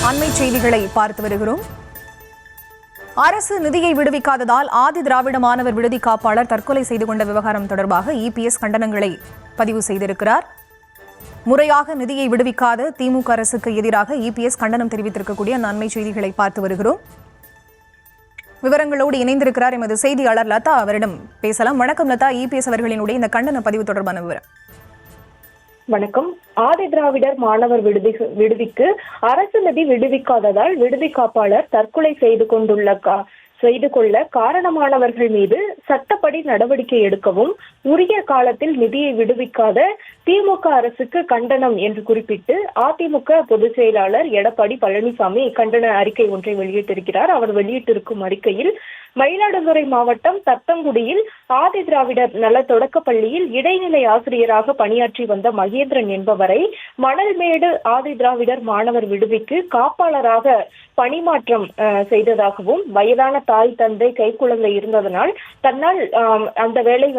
அண்மை செய்திகளை பார்த்து வருகிறோம். அரசு நிதியை விடுவிக்காததால் ஆதி திராவிட மாணவர் விடுதி காப்பாளர் தற்கொலை செய்து கொண்ட விவகாரம் தொடர்பாக இபிஎஸ் கண்டனங்களை பதிவு செய்திருக்கிறார். முறையாக நிதியை விடுவிக்காத திமுக அரசுக்கு எதிராக இபிஎஸ் கண்டனம் தெரிவித்திருக்கக்கூடிய அண்மை செய்திகளை பார்த்து வருகிறோம். விவரங்களோடு இணைந்திருக்கிறார் எமது செய்தியாளர் லதா. அவரிடம் பேசலாம். வணக்கம் லதா. இபிஎஸ் அவர்களினுடைய இந்த கண்டன பதிவு தொடர்பான விவரம். வணக்கம். ஆதி திராவிடர் மாணவர் விடுதிக்கு அரசு நிதி விடுவிக்காததால் விடுதி காப்பாளர் தற்கொலை செய்து கொள்ள காரணமானவர்கள் மீது சட்டப்படி நடவடிக்கை எடுக்கவும் உரிய காலத்தில் நிதியை விடுவிக்காத திமுக அரசுக்கு கண்டனம் என்று குறிப்பிட்டு அதிமுக பொதுச் செயலாளர் எடப்பாடி பழனிசாமி கண்டன அறிக்கை ஒன்றை வெளியிட்டிருக்கிறார். அவர் வெளியிட்டிருக்கும் அறிக்கையில் மயிலாடுதுறை மாவட்டம் தத்தங்குடியில் ஆதி திராவிடர் நல தொடக்க பள்ளியில் இடைநிலை ஆசிரியராக பணியாற்றி வந்த மகேந்திரன் என்பவரை மணல்மேடு ஆதி திராவிடர் மாணவர் விடுதிக்கு காப்பாளராக பணிமாற்றம் செய்ததாகவும் வயதான தாய் தந்தை கைக்குழந்தை இருந்ததனால் தன்னால் அந்த வேலை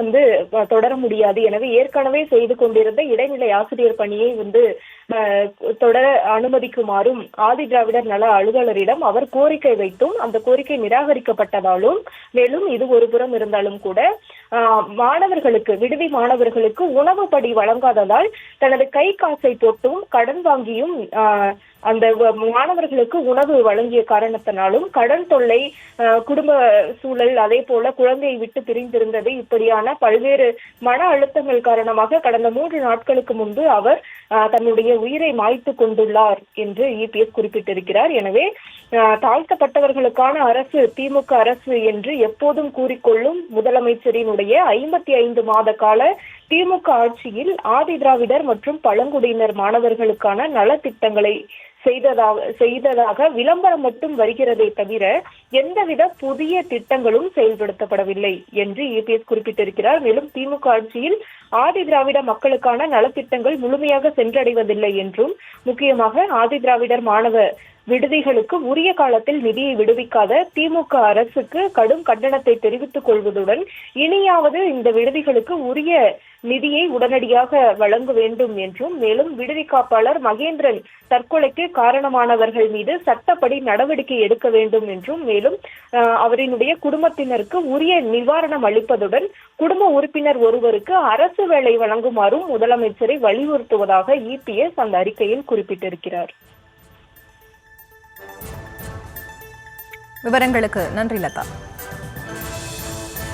தொடர முடியாது, எனவே ஏற்கனவே செய்து கொண்டிருந்த இடைநிலை ஆசிரியர் பணியை தொடர அனுமதிக்குமாறும் ஆதி திராவிடர் நல அலுவலரிடம் அவர் கோரிக்கை வைத்தும் அந்த கோரிக்கை நிராகரிக்கப்பட்டதாலும், மேலும் இது ஒரு புறம் இருந்தாலும் கூட விடுதி மாணவர்களுக்கு உணவு படி வழங்காததால் தனது கை காசை போட்டும் கடன் வாங்கியும் அந்த மாணவர்களுக்கு உணவு வழங்கிய காரணத்தினாலும் கடன் தொல்லை, குடும்ப சூழல், அதே போல குழந்தையை விட்டு பிரிந்திருந்தது, இப்படியான பல்வேறு மன அழுத்தங்கள் காரணமாக கடந்த 3 நாட்களுக்கு முன்பு அவர் தன்னுடைய உயிரை மாய்த்து கொண்டுள்ளார் என்று இபிஎஸ் குறிப்பிட்டிருக்கிறார். எனவே தாழ்த்தப்பட்டவர்களுக்கான அரசு திமுக அரசு என்று எப்போதும் கூறிக்கொள்ளும் முதலமைச்சரினுடைய 55 மாத கால திமுக ஆட்சியில் ஆதி திராவிடர் மற்றும் பழங்குடியினர் மாணவர்களுக்கான நலத்திட்டங்களை செய்ததாக விளம்பரம் மட்டும் வருகிறதே தவிர எந்தவித புதிய திட்டங்களும் செயல்படுத்தப்படவில்லை என்று இபிஎஸ் குறிப்பிட்டிருக்கிறார். மேலும் திமுக ஆட்சியில் ஆதி திராவிட மக்களுக்கான நலத்திட்டங்கள் முழுமையாக சென்றடைவதில்லை என்றும், முக்கியமாக ஆதி திராவிடர் மாணவ விடுதிகளுக்கு உரிய காலத்தில் நிதியை விடுவிக்காத திமுக அரசுக்கு கடும் கண்டனத்தை தெரிவித்துக் கொள்வதுடன் இனியாவது இந்த விடுதிகளுக்கு உரிய நிதியை உடனடியாக வழங்க வேண்டும் என்றும், மேலும் விடுதி காப்பாளர் மகேந்திரன் தற்கொலைக்கு காரணமானவர்கள் மீது சட்டப்படி நடவடிக்கை எடுக்க வேண்டும் என்றும், மேலும் அவரினுடைய குடும்பத்தினருக்கு உரிய நிவாரணம் அளிப்பதுடன் குடும்ப உறுப்பினர் ஒருவருக்கு அரசு வேலை வழங்குமாறும் முதலமைச்சரை வலியுறுத்துவதாக இபிஎஸ் அந்த அறிக்கையில் குறிப்பிட்டிருக்கிறார். விவரங்களுக்கு நன்றி லதா.